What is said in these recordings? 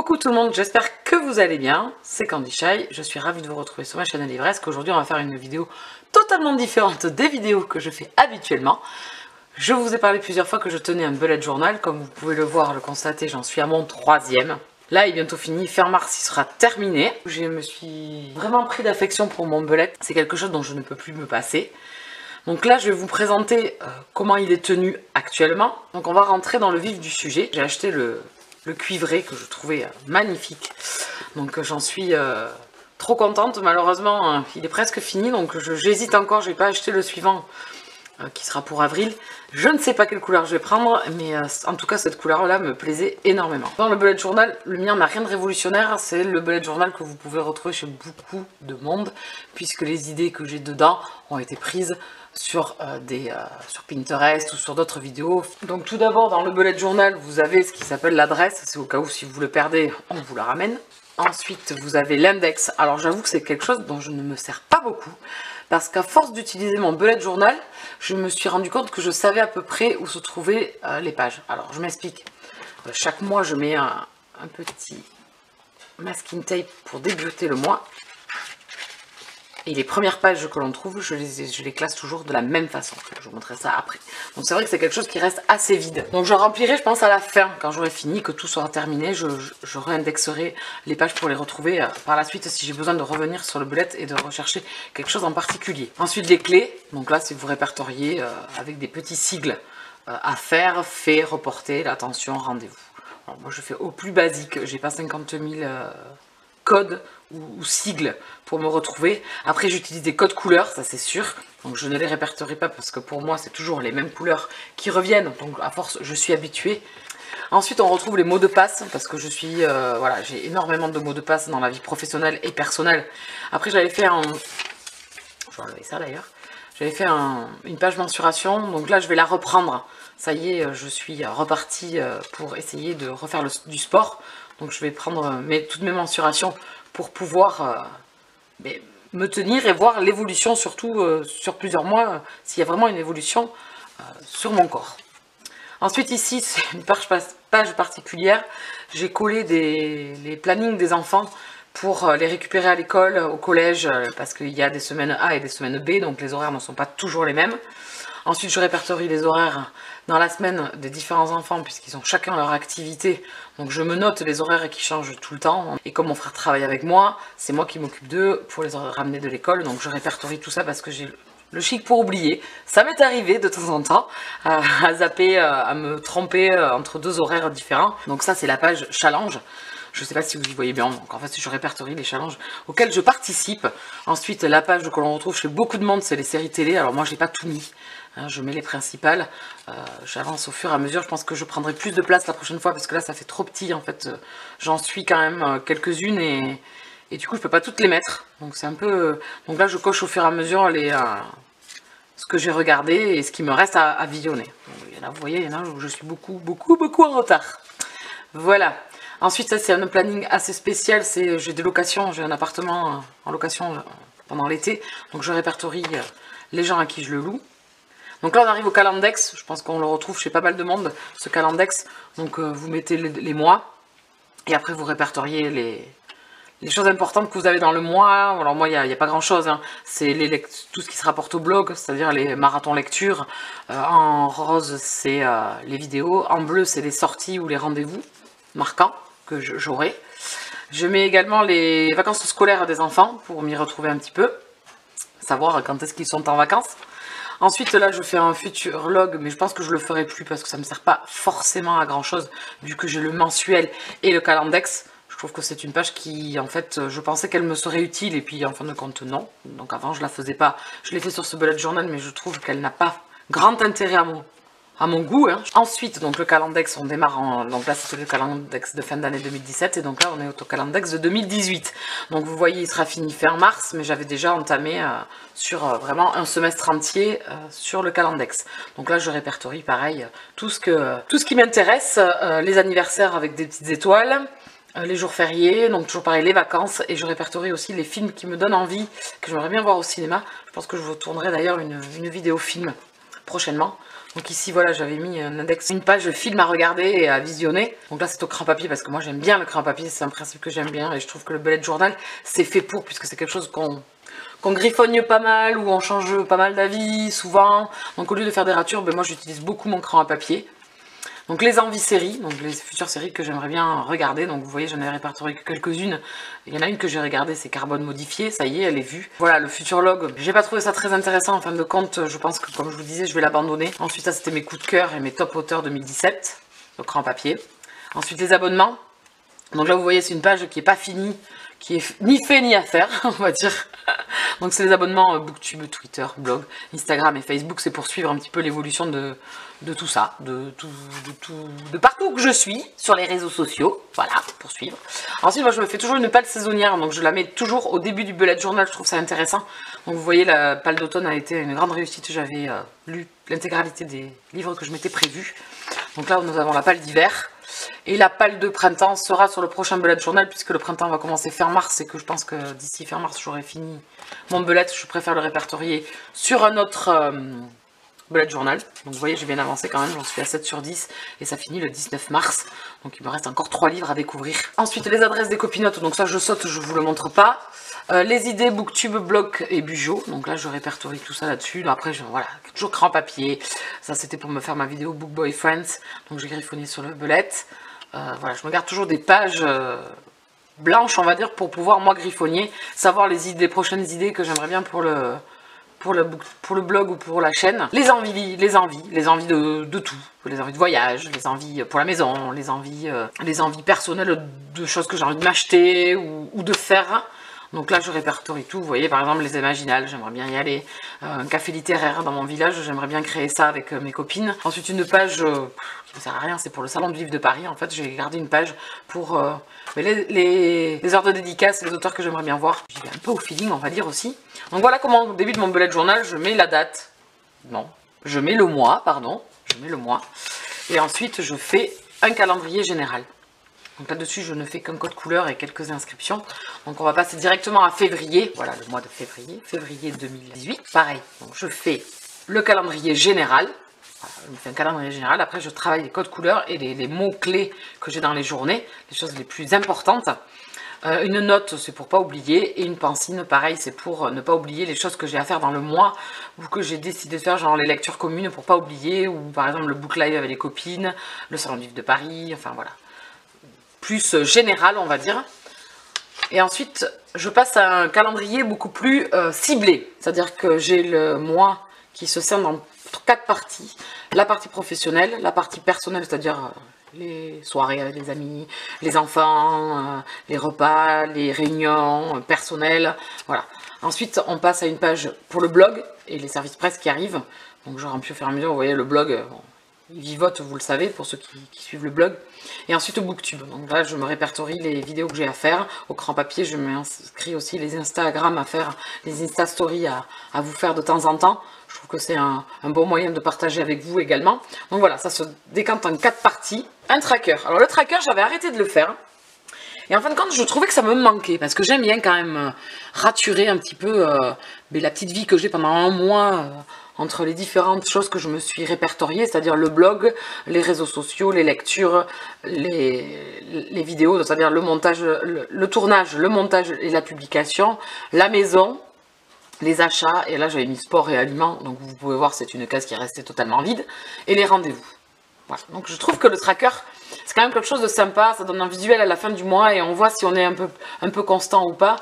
Coucou tout le monde, j'espère que vous allez bien, c'est Candy Shy, je suis ravie de vous retrouver sur ma chaîne Livresque. Aujourd'hui on va faire une vidéo totalement différente des vidéos que je fais habituellement. Je vous ai parlé plusieurs fois que je tenais un bullet journal, comme vous pouvez le voir, le constater, j'en suis à mon 3e. Là il est bientôt fini, fin mars il sera terminé. Je me suis vraiment pris d'affection pour mon bullet, c'est quelque chose dont je ne peux plus me passer. Donc là je vais vous présenter comment il est tenu actuellement. Donc on va rentrer dans le vif du sujet. J'ai acheté le cuivré que je trouvais magnifique, donc j'en suis trop contente. Malheureusement il est presque fini, donc j'hésite encore, je vais pas acheter le suivant qui sera pour avril. Je ne sais pas quelle couleur je vais prendre, mais en tout cas cette couleur là me plaisait énormément. Dans le bullet journal, le mien n'a rien de révolutionnaire, c'est le bullet journal que vous pouvez retrouver chez beaucoup de monde, puisque les idées que j'ai dedans ont été prises sur sur Pinterest ou sur d'autres vidéos. Donc tout d'abord dans le bullet journal vous avez ce qui s'appelle l'adresse, c'est au cas où si vous le perdez on vous la ramène. Ensuite vous avez l'index. Alors j'avoue que c'est quelque chose dont je ne me sers pas beaucoup, parce qu'à force d'utiliser mon bullet journal, je me suis rendu compte que je savais à peu près où se trouvaient les pages. Alors je m'explique. Chaque mois je mets un petit masking tape pour débuter le mois. Et les premières pages que l'on trouve, je les classe toujours de la même façon. Je vous montrerai ça après. Donc c'est vrai que c'est quelque chose qui reste assez vide. Donc je remplirai, je pense, à la fin, quand j'aurai fini, que tout sera terminé. Je réindexerai les pages pour les retrouver par la suite si j'ai besoin de revenir sur le bullet et de rechercher quelque chose en particulier. Ensuite les clés. Donc là c'est vous répertoriez avec des petits sigles à faire, fait, reporter, l'attention, rendez-vous. Alors moi je fais au plus basique, j'ai pas 50 000 codes ou sigles pour me retrouver. Après j'utilise des codes couleurs, ça c'est sûr, donc je ne les répertorie pas parce que pour moi c'est toujours les mêmes couleurs qui reviennent, donc à force je suis habituée. Ensuite on retrouve les mots de passe, parce que je suis voilà, j'ai énormément de mots de passe dans la vie professionnelle et personnelle. Après j'avais fait je vais enlever ça d'ailleurs, j'avais fait une page mensuration, donc là je vais la reprendre. Ça y est, je suis repartie pour essayer de refaire du sport. Donc je vais prendre toutes mes mensurations pour pouvoir me tenir et voir l'évolution, surtout sur plusieurs mois, s'il y a vraiment une évolution sur mon corps. Ensuite ici, c'est une page particulière. J'ai collé les plannings des enfants pour les récupérer à l'école, au collège, parce qu'il y a des semaines A et des semaines B, donc les horaires ne sont pas toujours les mêmes. Ensuite, je répertorie les horaires dans la semaine des différents enfants, puisqu'ils ont chacun leur activité. Donc je me note les horaires qui changent tout le temps. Et comme mon frère travaille avec moi, c'est moi qui m'occupe d'eux pour les ramener de l'école. Donc je répertorie tout ça parce que j'ai le chic pour oublier. Ça m'est arrivé de temps en temps à zapper, à me tromper entre deux horaires différents. Donc ça, c'est la page challenge. Je ne sais pas si vous y voyez bien, donc en fait je répertorie les challenges auxquels je participe. Ensuite la page que l'on retrouve chez beaucoup de monde, c'est les séries télé. Alors moi je n'ai pas tout mis, hein, je mets les principales, j'avance au fur et à mesure. Je pense que je prendrai plus de place la prochaine fois parce que là ça fait trop petit en fait. J'en suis quand même quelques-unes et du coup je peux pas toutes les mettre. Donc c'est un peu... Donc là je coche au fur et à mesure ce que j'ai regardé et ce qui me reste à visionner. Donc, il y en a, vous voyez, il y en a où je suis beaucoup en retard. Voilà. Ensuite, ça c'est un planning assez spécial, j'ai des locations, j'ai un appartement en location pendant l'été, donc je répertorie les gens à qui je le loue. Donc là on arrive au calendex, je pense qu'on le retrouve chez pas mal de monde, ce calendex. Donc vous mettez les mois, et après vous répertoriez les choses importantes que vous avez dans le mois. Alors moi il n'y a pas grand chose, hein. C'est tout ce qui se rapporte au blog, c'est-à-dire les marathons lecture. En rose c'est les vidéos, en bleu c'est les sorties ou les rendez-vous marquants que j'aurai. Je mets également les vacances scolaires des enfants pour m'y retrouver un petit peu, savoir quand est-ce qu'ils sont en vacances. Ensuite là je fais un futur log, mais je pense que je le ferai plus parce que ça ne me sert pas forcément à grand chose vu que j'ai le mensuel et le calendex. Je trouve que c'est une page qui en fait je pensais qu'elle me serait utile et puis en fin de compte non. Donc avant je la faisais pas, je l'ai fait sur ce bullet journal, mais je trouve qu'elle n'a pas grand intérêt à mon goût, hein. Ensuite, donc le calendex, on démarre donc là c'était le calendex de fin d'année 2017 et donc là on est au calendex de 2018. Donc vous voyez il sera fini fin mars, mais j'avais déjà entamé sur vraiment un semestre entier sur le calendex. Donc là je répertorie pareil tout ce qui m'intéresse, les anniversaires avec des petites étoiles, les jours fériés, donc toujours pareil les vacances, et je répertorie aussi les films qui me donnent envie, que j'aimerais bien voir au cinéma. Je pense que je vous tournerai d'ailleurs une vidéo film prochainement. Donc ici voilà, j'avais mis un index, une page film à regarder et à visionner. Donc là c'est au crayon papier parce que moi j'aime bien le crayon papier, c'est un principe que j'aime bien et je trouve que le bullet journal c'est fait pour, puisque c'est quelque chose qu'on griffonne pas mal ou on change pas mal d'avis souvent. Donc au lieu de faire des ratures, ben moi j'utilise beaucoup mon crayon à papier. Donc les envies séries, donc les futures séries que j'aimerais bien regarder. Donc vous voyez, j'en ai répertorié quelques-unes. Il y en a une que j'ai regardée, c'est Carbone modifié, ça y est, elle est vue. Voilà, le Futurologue, j'ai pas trouvé ça très intéressant en fin de compte. Je pense que comme je vous disais, je vais l'abandonner. Ensuite, ça c'était mes coups de cœur et mes top auteurs 2017, le crayon papier. Ensuite, les abonnements. Donc là, vous voyez, c'est une page qui est pas finie, qui est ni fait ni à faire, on va dire. Donc c'est les abonnements Booktube, Twitter, blog, Instagram et Facebook. C'est pour suivre un petit peu l'évolution de tout ça, de partout où je suis, sur les réseaux sociaux. Voilà, pour suivre. Ensuite, moi je me fais toujours une palle saisonnière, donc je la mets toujours au début du bullet journal, je trouve ça intéressant. Donc vous voyez, la palle d'automne a été une grande réussite. J'avais lu l'intégralité des livres que je m'étais prévu. Donc là, nous avons la palle d'hiver. Et la palle de printemps sera sur le prochain bullet journal, puisque le printemps va commencer fin mars et que je pense que d'ici fin mars j'aurai fini mon bullet. Je préfère le répertorier sur un autre bullet journal. Donc vous voyez, j'ai bien avancé quand même, j'en suis à 7 sur 10 et ça finit le 19 mars. Donc il me reste encore 3 livres à découvrir. Ensuite, les adresses des copinotes, donc ça je saute, je vous le montre pas. Les idées Booktube, blog et Bujo. Donc là je répertorie tout ça là-dessus. Après, voilà, toujours crayon papier. Ça c'était pour me faire ma vidéo Book Boy Friends. Donc j'ai griffonné sur le bullet. Voilà, je me garde toujours des pages blanches, on va dire, pour pouvoir moi griffonner, savoir les prochaines idées que j'aimerais bien pour le blog ou pour la chaîne. Les envies de tout, les envies de voyage, les envies pour la maison, les envies personnelles de choses que j'ai envie de m'acheter ou de faire. Donc là je répertorie tout, vous voyez par exemple les Imaginales, j'aimerais bien y aller, un café littéraire dans mon village, j'aimerais bien créer ça avec mes copines. Ensuite une page qui ne sert à rien, c'est pour le salon du livre de Paris, en fait j'ai gardé une page pour les heures de dédicace, les auteurs que j'aimerais bien voir. J'y vais un peu au feeling on va dire aussi. Donc voilà comment au début de mon bullet journal je mets la date, non, je mets le mois, pardon, je mets le mois, et ensuite je fais un calendrier général. Donc là-dessus, je ne fais qu'un code couleur et quelques inscriptions. Donc on va passer directement à février. Voilà, le mois de février. Février 2018. Pareil, donc je fais le calendrier général. Voilà, je fais un calendrier général. Après, je travaille les codes couleurs et les mots-clés que j'ai dans les journées. Les choses les plus importantes. Une note, c'est pour pas oublier. Et une pancine, pareil, c'est pour ne pas oublier les choses que j'ai à faire dans le mois. Ou que j'ai décidé de faire, genre les lectures communes pour pas oublier. Ou par exemple le book live avec les copines. Le salon du livre de Paris. Enfin voilà. Plus général on va dire. Et ensuite je passe à un calendrier beaucoup plus ciblé, c'est à dire que j'ai le mois qui se scinde en 4 parties. La partie professionnelle, la partie personnelle, c'est à dire les soirées avec les amis, les enfants, les repas, les réunions personnelles, voilà. Ensuite on passe à une page pour le blog et les services presse qui arrivent, donc je remplis au fur et à mesure. Vous voyez le blog, bon, il vivote, vous le savez, pour ceux qui suivent le blog. Et ensuite au Booktube. Donc là, je me répertorie les vidéos que j'ai à faire. Au crayon papier, je m'inscris aussi les Instagram à faire, les Insta Stories à vous faire de temps en temps. Je trouve que c'est un bon moyen de partager avec vous également. Donc voilà, ça se décante en 4 parties. Un tracker. Alors le tracker, j'avais arrêté de le faire. Et en fin de compte, je trouvais que ça me manquait, parce que j'aime bien quand même raturer un petit peu la petite vie que j'ai pendant un mois entre les différentes choses que je me suis répertoriées, c'est-à-dire le blog, les réseaux sociaux, les lectures, les vidéos, c'est-à-dire le montage, le tournage, le montage et la publication, la maison, les achats, et là j'avais mis sport et aliments, donc vous pouvez voir c'est une case qui est restée totalement vide, et les rendez-vous. Voilà. Donc je trouve que le tracker, c'est quand même quelque chose de sympa, ça donne un visuel à la fin du mois et on voit si on est un peu constant ou pas.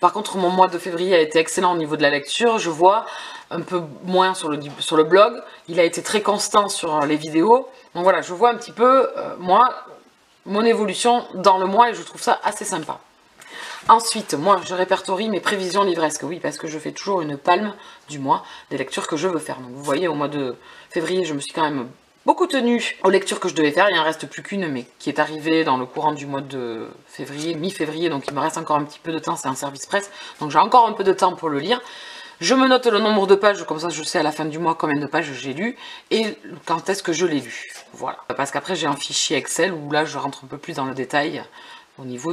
Par contre, mon mois de février a été excellent au niveau de la lecture, je vois un peu moins sur le blog, il a été très constant sur les vidéos. Donc voilà, je vois un petit peu, moi, mon évolution dans le mois et je trouve ça assez sympa. Ensuite, moi, je répertorie mes prévisions livresques, oui, parce que je fais toujours une palme du mois des lectures que je veux faire. Donc vous voyez, au mois de février, je me suis quand même beaucoup tenue aux lectures que je devais faire. Il n'en reste plus qu'une, mais qui est arrivée dans le courant du mois de février, mi-février, donc il me reste encore un petit peu de temps, c'est un service presse, donc j'ai encore un peu de temps pour le lire. Je me note le nombre de pages, comme ça je sais à la fin du mois combien de pages j'ai lu, et quand est-ce que je l'ai lu, voilà. Parce qu'après j'ai un fichier Excel où là je rentre un peu plus dans le détail au niveau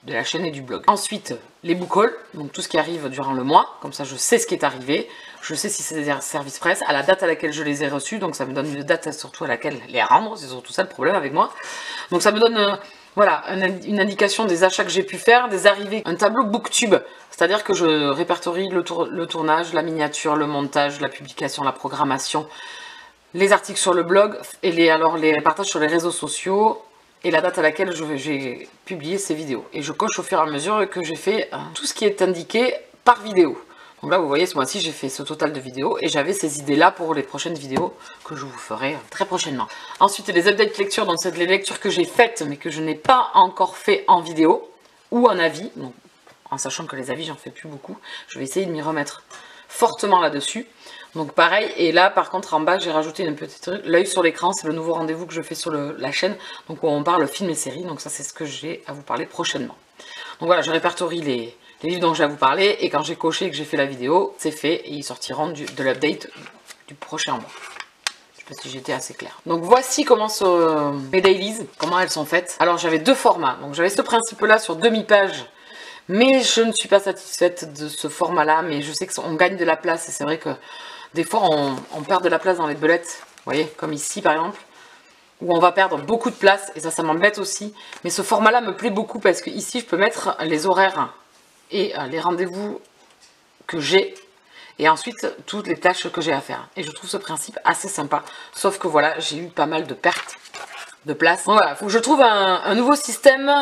la chaîne et du blog. Ensuite, les book hauls, donc tout ce qui arrive durant le mois, comme ça je sais ce qui est arrivé, je sais si c'est des services presse, à la date à laquelle je les ai reçus, donc ça me donne une date surtout à laquelle les rendre, c'est surtout ça le problème avec moi. Donc ça me donne voilà, une indication des achats que j'ai pu faire, des arrivées, un tableau booktube, c'est-à-dire que je répertorie le tournage, la miniature, le montage, la publication, la programmation, les articles sur le blog et les partages sur les réseaux sociaux, et la date à laquelle j'ai publié ces vidéos. Et je coche au fur et à mesure que j'ai fait tout ce qui est indiqué par vidéo. Donc là, vous voyez, ce mois-ci, j'ai fait ce total de vidéos et j'avais ces idées-là pour les prochaines vidéos que je vous ferai très prochainement. Ensuite, les updates lectures, donc c'est les lectures que j'ai faites mais que je n'ai pas encore fait en vidéo ou en avis. Donc, en sachant que les avis, j'en fais plus beaucoup. Je vais essayer de m'y remettre fortement là-dessus. Donc pareil, et là par contre en bas j'ai rajouté une petite truc, l'œil sur l'écran, c'est le nouveau rendez-vous que je fais sur la chaîne, donc où on parle film et séries, donc ça c'est ce que j'ai à vous parler prochainement. Donc voilà, je répertorie les livres dont j'ai à vous parler, et quand j'ai coché et que j'ai fait la vidéo, c'est fait, et ils sortiront de l'update du prochain mois. Je sais pas si j'étais assez claire. Donc voici comment mes dailies, comment elles sont faites. Alors j'avais deux formats, donc j'avais ce principe-là sur demi-page, mais je ne suis pas satisfaite de ce format-là, mais je sais qu'on gagne de la place, et c'est vrai que des fois, on perd de la place dans les belettes, vous voyez, comme ici par exemple, où on va perdre beaucoup de place, et ça m'embête aussi. Mais ce format-là me plaît beaucoup parce que ici, je peux mettre les horaires et les rendez-vous que j'ai, et ensuite toutes les tâches que j'ai à faire. Et je trouve ce principe assez sympa, sauf que voilà, j'ai eu pas mal de pertes de place. Donc voilà, il faut que je trouve un nouveau système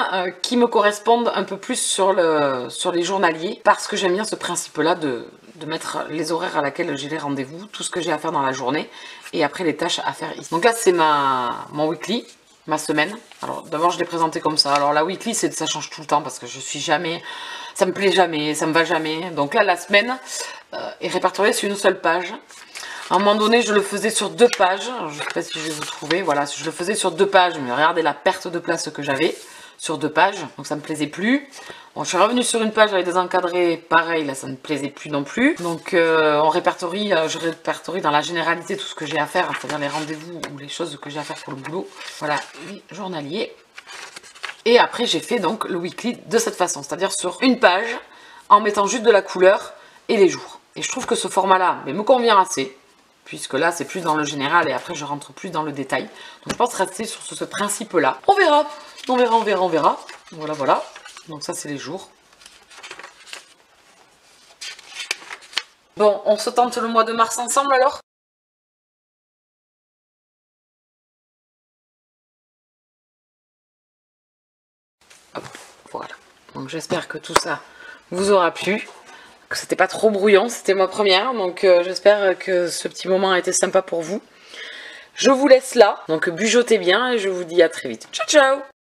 qui me corresponde un peu plus sur les journaliers, parce que j'aime bien ce principe-là de mettre les horaires à laquelle j'ai les rendez-vous, tout ce que j'ai à faire dans la journée, et après les tâches à faire ici. Donc là, c'est mon weekly, ma semaine. Alors d'abord, je l'ai présenté comme ça. Alors la weekly, ça change tout le temps, parce que je suis jamais, ça me plaît jamais, ça me va jamais. Donc là, la semaine est répertoriée sur une seule page. À un moment donné, je le faisais sur 2 pages. Alors, je ne sais pas si je vais vous trouver. Voilà, je le faisais sur 2 pages, mais regardez la perte de place que j'avais sur 2 pages. Donc ça ne me plaisait plus. Bon, je suis revenue sur une page avec des encadrés. Pareil, là, ça ne me plaisait plus non plus. Donc je répertorie dans la généralité tout ce que j'ai à faire, c'est-à-dire les rendez-vous ou les choses que j'ai à faire pour le boulot. Voilà, les journaliers. Et après, j'ai fait donc le weekly de cette façon, c'est-à-dire sur une page, en mettant juste de la couleur et les jours. Et je trouve que ce format-là me convient assez, puisque là c'est plus dans le général et après je rentre plus dans le détail. Donc je pense rester sur ce principe-là. On verra, on verra, on verra, on verra. Voilà, voilà. Donc ça c'est les jours. Bon, on se tente le mois de mars ensemble alors? Hop, voilà. Donc j'espère que tout ça vous aura plu. Que c'était pas trop brouillon, c'était ma première. Donc j'espère que ce petit moment a été sympa pour vous. Je vous laisse là. Donc bujotez bien et je vous dis à très vite. Ciao, ciao!